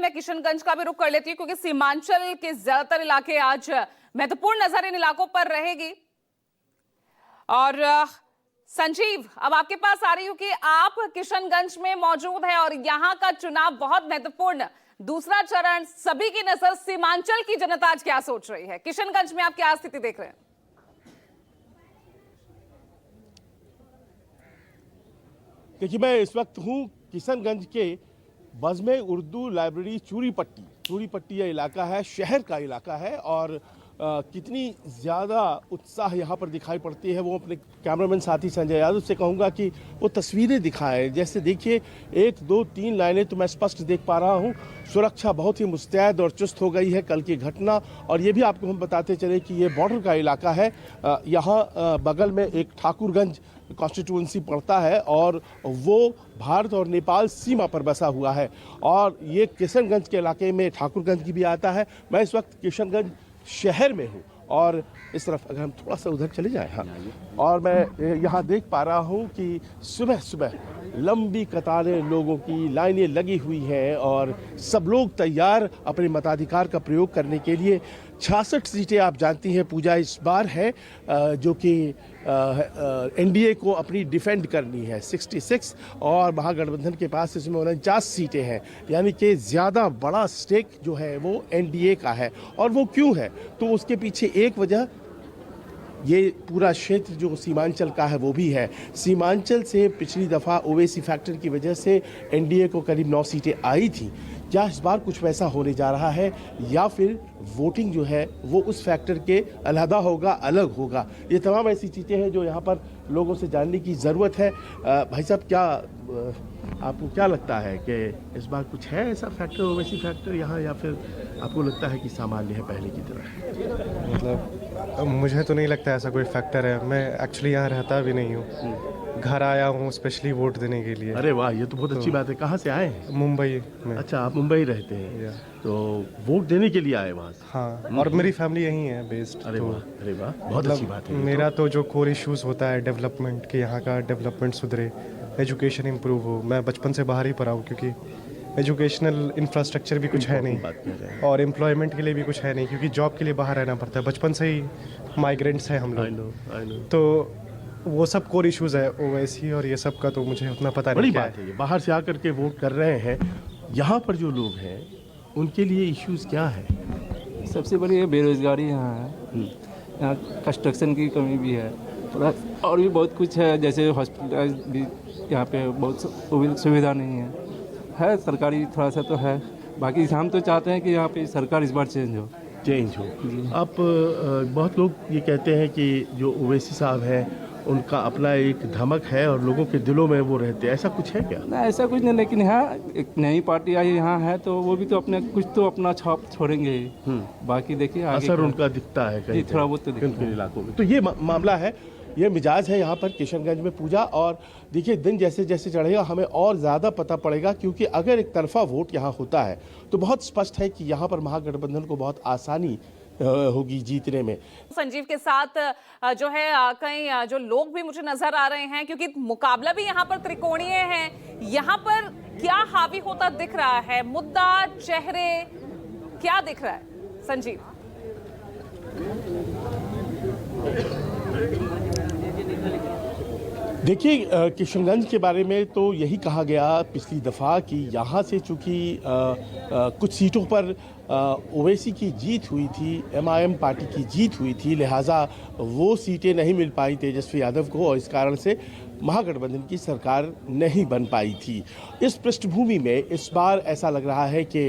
मैं किशनगंज का भी रुख कर लेती हूँ क्योंकि सीमांचल के ज्यादातर इलाके आज महत्वपूर्ण नजर इन इलाकों पर रहेगी। और संजीव, अब आपके पास आ रही हूं कि आप किशनगंज में मौजूद हैं और यहां का चुनाव बहुत महत्वपूर्ण, दूसरा चरण, सभी की नजर सीमांचल की जनता आज क्या सोच रही है, किशनगंज में आप क्या स्थिति देख रहे हैं? देखिए, मैं इस वक्त हूं किशनगंज के बज़्म उर्दू लाइब्रेरी चूरी पट्टी यह इलाका है, शहर का इलाका है। और कितनी ज़्यादा उत्साह यहाँ पर दिखाई पड़ती है वो अपने कैमरामैन साथी संजय यादव से कहूँगा कि वो तस्वीरें दिखाएं। जैसे देखिए, 1 2 3 लाइनें तो मैं स्पष्ट देख पा रहा हूँ। सुरक्षा बहुत ही मुस्तैद और चुस्त हो गई है कल की घटना। और ये भी आपको हम बताते चले कि ये बॉर्डर का इलाका है। यहाँ बगल में एक ठाकुरगंज कॉन्स्टिट्यूंसी पड़ता है और वो भारत और नेपाल सीमा पर बसा हुआ है। और ये किशनगंज के इलाके में ठाकुरगंज की भी आता है। मैं इस वक्त किशनगंज शहर में हूँ और इस तरफ अगर हम थोड़ा सा उधर चले जाएं, हाँ, और मैं यहाँ देख पा रहा हूँ कि सुबह सुबह लंबी कतारें लोगों की लाइनें लगी हुई हैं और सब लोग तैयार अपने मताधिकार का प्रयोग करने के लिए। 66 सीटें आप जानती हैं पूजा इस बार है, जो कि एनडीए को अपनी डिफेंड करनी है 66, और महागठबंधन के पास इसमें 49 सीटें हैं। यानी कि ज़्यादा बड़ा स्टेक जो है वो एनडीए का है। और वो क्यों है, तो उसके पीछे एक वजह ये पूरा क्षेत्र जो सीमांचल का है वो भी है। सीमांचल से पिछली दफ़ा ओवैसी फैक्टर की वजह से एनडीए को करीब 9 सीटें आई थी। क्या इस बार कुछ वैसा होने जा रहा है या फिर वोटिंग जो है वो उस फैक्टर के अलहदा होगा, अलग होगा? ये तमाम ऐसी चीज़ें हैं जो यहाँ पर लोगों से जानने की ज़रूरत है। भाई साहब, क्या आपको क्या लगता है कि इस बार कुछ है ऐसा फैक्टर, ओवैसी फैक्टर यहाँ, या फिर आपको लगता है कि सामान्य है पहले की तरह? मतलब मुझे तो नहीं लगता ऐसा कोई फैक्टर है। मैं एक्चुअली यहाँ रहता भी नहीं हूँ, घर आया हूँ स्पेशली वोट देने के लिए। अरे वाह, ये तो बहुत अच्छी बात है। कहाँ से आए हैं? मुंबई में। अच्छा, आप मुंबई रहते हैं, तो वोट देने के लिए आए वहाँ से? हाँ, और मेरी फैमिली यहीं है बेस्ड। अरे वाह, अरे वाह, बहुत अच्छी बात है। मेरा तो जो कोर इश्यूज होता है डेवलपमेंट के, यहाँ का डेवलपमेंट सुधरे, एजुकेशन इम्प्रूव हो। मैं बचपन से बाहर ही पढ़ा हूँ क्योंकि एजुकेशनल इंफ्रास्ट्रक्चर भी कुछ है नहीं और एम्प्लॉयमेंट के लिए भी कुछ है नहीं, क्योंकि जॉब के लिए बाहर रहना पड़ता है। बचपन से ही माइग्रेंट्स हैं हम लोग, तो वो सब कोर इश्यूज है ओवैसी और ये सब का तो मुझे उतना पता नहीं। बड़ी बात है, बाहर से आकर के वोट कर रहे हैं। यहाँ पर जो लोग हैं उनके लिए इश्यूज क्या है? सबसे बड़ी बेरोजगारी यहाँ है, यहाँ कंस्ट्रक्शन की कमी भी है, और भी बहुत कुछ है, जैसे हॉस्पिटल भी यहाँ पे बहुत सुविधा नहीं है सरकारी, थोड़ा सा तो है। बाकी हम तो चाहते हैं कि यहाँ पे सरकार इस बार चेंज हो। आप बहुत लोग ये कहते हैं कि जो ओवैसी साहब हैं उनका अपना एक धमक है और लोगों के दिलों में वो रहते हैं, ऐसा कुछ है क्या? ना, ऐसा कुछ नहीं, लेकिन हाँ, एक नई पार्टी आई यहाँ है तो वो भी तो अपने कुछ तो अपना छाप छोड़ेंगे। बाकी देखिए असर उनका दिखता है कहीं थोड़ा बहुत तो दिखता है इलाकों में। तो ये मामला है, ये मिजाज है यहाँ पर किशनगंज में पूजा। और देखिए, दिन जैसे जैसे चढ़ेगा हमें और ज़्यादा पता पड़ेगा, क्योंकि अगर एक तरफा वोट यहाँ होता है तो बहुत स्पष्ट है कि यहाँ पर महागठबंधन को बहुत आसानी होगी जीतने में। संजीव के साथ जो है कई जो लोग भी मुझे नजर आ रहे हैं, क्योंकि मुकाबला भी यहाँ पर त्रिकोणीय है। यहाँ पर क्या हावी होता दिख रहा है, मुद्दा, चेहरे, क्या दिख रहा है संजीव? देखिए, किशनगंज के बारे में तो यही कहा गया पिछली दफ़ा कि यहाँ से चूँकि कुछ सीटों पर ओवैसी की जीत हुई थी, एमआईएम पार्टी की जीत हुई थी, लिहाजा वो सीटें नहीं मिल पाई तेजस्वी यादव को और इस कारण से महागठबंधन की सरकार नहीं बन पाई थी। इस पृष्ठभूमि में इस बार ऐसा लग रहा है कि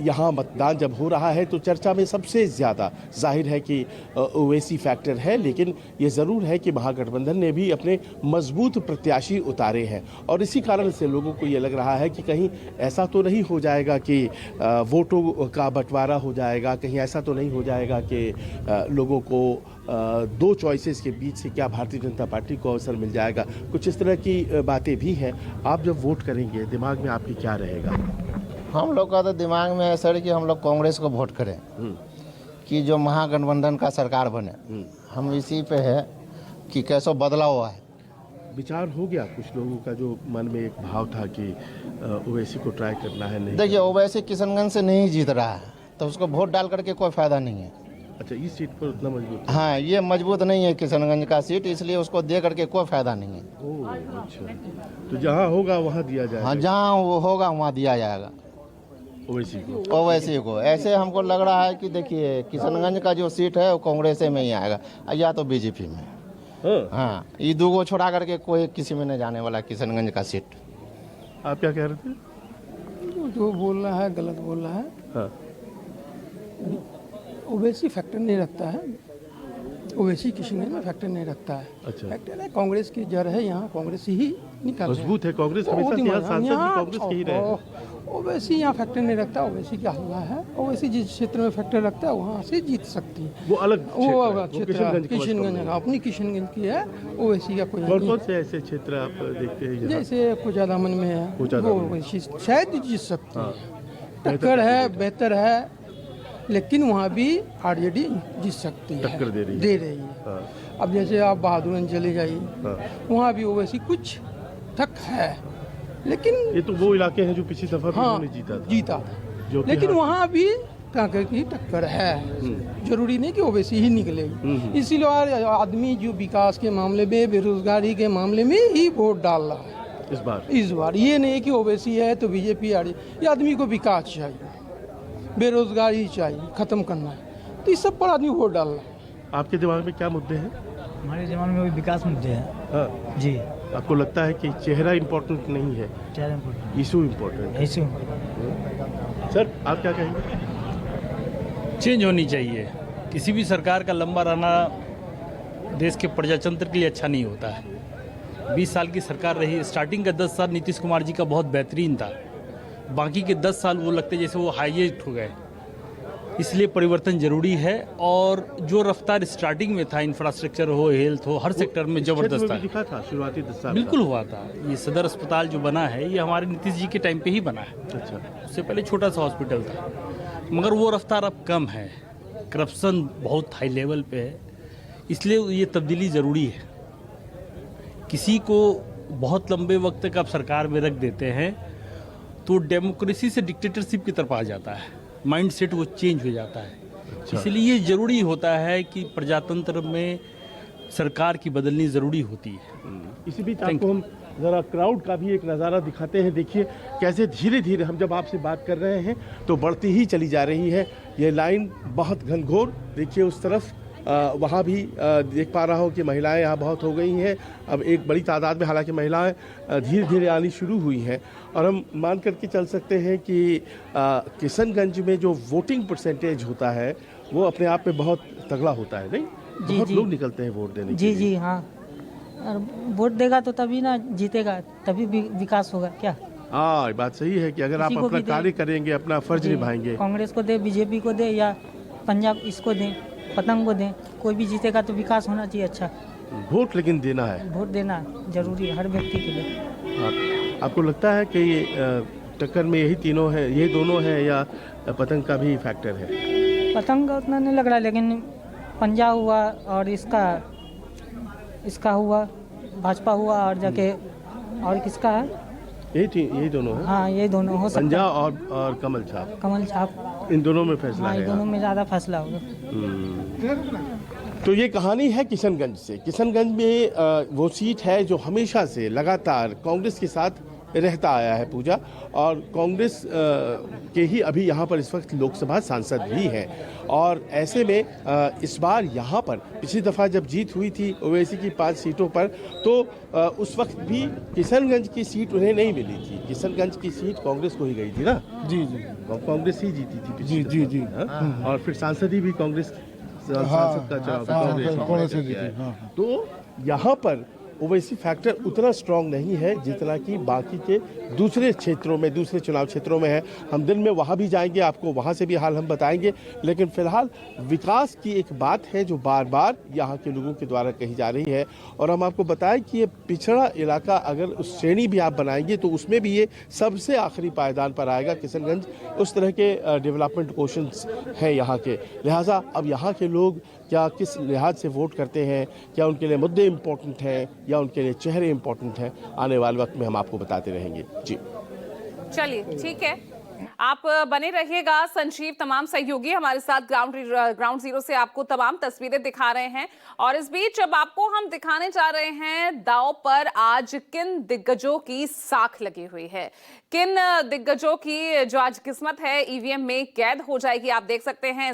यहाँ मतदान जब हो रहा है तो चर्चा में सबसे ज़्यादा जाहिर है कि ओवैसी फैक्टर है, लेकिन ये ज़रूर है कि महागठबंधन ने भी अपने मजबूत प्रत्याशी उतारे हैं और इसी कारण से लोगों को ये लग रहा है कि कहीं ऐसा तो नहीं हो जाएगा कि वोटों का बंटवारा हो जाएगा, कहीं ऐसा तो नहीं हो जाएगा कि लोगों को दो चॉइसेस के बीच से क्या भारतीय जनता पार्टी को अवसर मिल जाएगा। कुछ इस तरह की बातें भी हैं। आप जब वोट करेंगे दिमाग में आपके क्या रहेगा? हम लोग का तो दिमाग में है सर कि हम लोग कांग्रेस को वोट करें, कि जो महागठबंधन का सरकार बने। हम इसी पे है कि कैसा बदलाव है, विचार हो गया कुछ लोगों का जो मन में एक भाव था कि ओवैसी को ट्राई करना है? नहीं देखिए ओवैसी किशनगंज से नहीं जीत रहा है तो उसको वोट डाल करके कोई फायदा नहीं है। अच्छा, इस सीट पर उतना मजबूत है? हाँ, ये मजबूत नहीं है किशनगंज का सीट, इसलिए उसको दे करके कोई फायदा नहीं है। ओह अच्छा, तो जहाँ होगा वहाँ दिया जाएगा? हाँ, जहाँ वो होगा वहाँ दिया जाएगा ओवैसी को। ओवैसी को। ऐसे हमको लग रहा है कि देखिए किशनगंज का जो सीट है वो कांग्रेस में ही आएगा या तो बीजेपी में। हाँ, हाँ, ये दो को छोड़ा करके कोई किसी में नहीं जाने वाला किशनगंज का सीट। आप क्या कह रहे थे? जो बोल रहा है गलत बोल रहा है। हाँ, ओवैसी फैक्टर नहीं रखता है, ओवैसी किशनगंज में फैक्टर नहीं रखता है। अच्छा। फैक्टर है कांग्रेस की जड़ है, यहाँ कांग्रेस ही निकल मजबूत है कांग्रेस, हमेशा से यहाँ सांसद भी कांग्रेस के ही रहे हैं। ओवैसी यहाँ फैक्टर नहीं रखता, ओवैसी क्या हुआ है, ओवैसी जिस क्षेत्र में फैक्टर रखता है वहाँ से जीत सकती है। वो अलग वो क्षेत्र क्षेत्र है, वो किशनगंज है। अपनी किशनगंज की है, ओवैसी का कोई कौन नहीं। कौन से ऐसे क्षेत्र आप देखते हैं जहाँ? जैसे कुचादामन में है, कुचादामन वो में। ओवैसी शायद जीत सकती हाँ, है। टक्कर है, बेहतर है, लेकिन वहाँ भी आरजेडी जीत सकती है, टक्कर दे रही है। दे रही है। हाँ, अब जैसे आप बहादुरगंज चले जाइए, हाँ। वहाँ भी ओवैसी कुछ तक है, लेकिन ये तो वो इलाके हैं जो पिछली दफा भी हाँ उन्होंने जीता था। जीता जो कि लेकिन हाँ- वहाँ भी कांग्रेस की टक्कर है। जरूरी नहीं कि ओवैसी ही निकलेगी, इसीलिए और आदमी जो विकास के मामले में, बेरोजगारी के मामले में ही वोट डाल रहा है इस बार। ये नहीं कि ओवैसी है तो बीजेपी आ रही है। ये आदमी को विकास चाहिए, बेरोजगारी चाहिए, खत्म करना है, तो इस सब पर आदमी वोट डाल रहा है। आपके दिमाग में क्या मुद्दे हैं? हमारे ज़माने में वही विकास मुद्दे हैं। हाँ, जी, आपको लगता है कि चेहरा इम्पोर्टेंट नहीं है, चार इम्पोर्टेंट इशू इम्पोर्टेंट है? ऐसे सर आप क्या कहेंगे? चेंज होनी चाहिए। किसी भी सरकार का लंबा रहना देश के प्रजातंत्र के लिए अच्छा नहीं होता है। 20 साल की सरकार रही, स्टार्टिंग का 10 साल नीतीश कुमार जी का बहुत बेहतरीन था, बाकी के 10 साल वो लगते जैसे वो हाईएस्ट हो गए। इसलिए परिवर्तन जरूरी है, और जो रफ्तार स्टार्टिंग में था, इंफ्रास्ट्रक्चर हो, हेल्थ हो, हर सेक्टर में जबरदस्त क्षेत्र में था। भी दिखा था शुरुआती 10 साल बिल्कुल हुआ था। ये सदर अस्पताल जो बना है, ये हमारे नीतीश जी के टाइम पे ही बना है। का। अच्छा, उससे पहले छोटा सा हॉस्पिटल था, मगर वो रफ्तार अब कम है। करप्शन बहुत हाई लेवल पे है, इसलिए ये तब्दीली ज़रूरी है। किसी को बहुत लंबे वक्त तक आप सरकार में रख देते हैं तो डेमोक्रेसी से डिक्टेटरशिप की तरफ आ जाता है, माइंड सेट वो चेंज हो जाता है। इसलिए ये ज़रूरी होता है कि प्रजातंत्र में सरकार की बदलनी ज़रूरी होती है। इसी बीच आपको हम ज़रा क्राउड का भी एक नज़ारा दिखाते हैं। देखिए कैसे धीरे धीरे हम जब आपसे बात कर रहे हैं तो बढ़ती ही चली जा रही है ये लाइन, बहुत घनघोर। देखिए उस तरफ वहाँ भी देख पा रहा हूँ कि महिलाएं यहाँ बहुत हो गई हैं। अब एक बड़ी तादाद में हालांकि महिलाएं धीरे धीरे आनी शुरू हुई हैं, और हम मान करके चल सकते हैं कि किशनगंज में जो वोटिंग परसेंटेज होता है वो अपने आप में बहुत तगड़ा होता है, नहीं? जी, बहुत जी। लोग निकलते हैं वोट देने के जी लिए। जी हाँ, और वोट देगा तो तभी ना जीतेगा, तभी विकास होगा क्या। हाँ, ये बात सही है कि अगर आप किसी को अपना भी दे। कार्य करेंगे, अपना फर्ज जी, निभाएंगे। कांग्रेस को दे, बीजेपी को दे, या पंजाब इसको दें, पतंग को दें, कोई भी जीतेगा तो विकास होना चाहिए। अच्छा, वोट लेकिन देना है। वोट देना जरूरी है हर व्यक्ति के लिए। आपको लगता है कि ये टक्कर में यही तीनों है, ये दोनों हैं, या पतंग का भी फैक्टर है? पतंग का उतना नहीं लग रहा, लेकिन पंजाब हुआ और इसका हुआ, भाजपा हुआ, और जाके और किसका है, यही दोनों हैं, हाँ ये दोनों हो सकता है। पंजाब और कमल छाप, कमल छाप, इन दोनों में फैसला हाँ है ये दोनों यहाँ। में ज़्यादा फैसला होगा। तो ये कहानी है किशनगंज से। किशनगंज में वो सीट है जो हमेशा से लगातार कांग्रेस के साथ रहता आया है पूजा, और कांग्रेस के ही अभी यहाँ पर इस वक्त लोकसभा सांसद भी हैं। और ऐसे में इस बार यहाँ पर पिछली दफ़ा जब जीत हुई थी ओवैसी की 5 सीटों पर, तो उस वक्त भी किशनगंज की सीट उन्हें नहीं मिली थी। किशनगंज की सीट कांग्रेस को ही गई थी ना? जी जी कांग्रेस ही जीती थी पिछली जी, दफ़ा, जी। हाँ? और फिर सांसद ही भी कांग्रेस सांसद का चुनाव कांग्रेस से किया है। जीती, हाँ। तो यहाँ पर ओवैसी फैक्टर उतना स्ट्रांग नहीं है जितना कि बाकी के दूसरे क्षेत्रों में, दूसरे चुनाव क्षेत्रों में है। हम दिन में वहाँ भी जाएंगे, आपको वहाँ से भी हाल हम बताएंगे। लेकिन फिलहाल विकास की एक बात है जो बार बार यहाँ के लोगों के द्वारा कही जा रही है, और हम आपको बताएं कि ये पिछड़ा इलाका, अगर उस श्रेणी भी आप बनाएंगे तो उसमें भी ये सबसे आखिरी पायदान पर आएगा किशनगंज। उस तरह के डेवलपमेंट क्वेश्चंस हैं यहाँ के, लिहाजा अब यहाँ के लोग क्या किस लिहाज से वोट करते हैं, क्या उनके लिए मुद्दे इम्पोर्टेंट हैं या उनके लिए चेहरे इम्पोर्टेंट हैं, आने वाले वक्त में हम आपको बताते रहेंगे। जी चलिए ठीक है, आप बने रहिएगा। संजीव तमाम सहयोगी हमारे साथ ग्राउंड जीरो से आपको तमाम तस्वीरें दिखा रहे हैं। और इस बीच अब आपको हम दिखाने जा रहे हैं दांव पर आज किन दिग्गजों की साख लगी हुई है, किन दिग्गजों की जो आज किस्मत है ईवीएम में कैद हो जाएगी। आप देख सकते हैं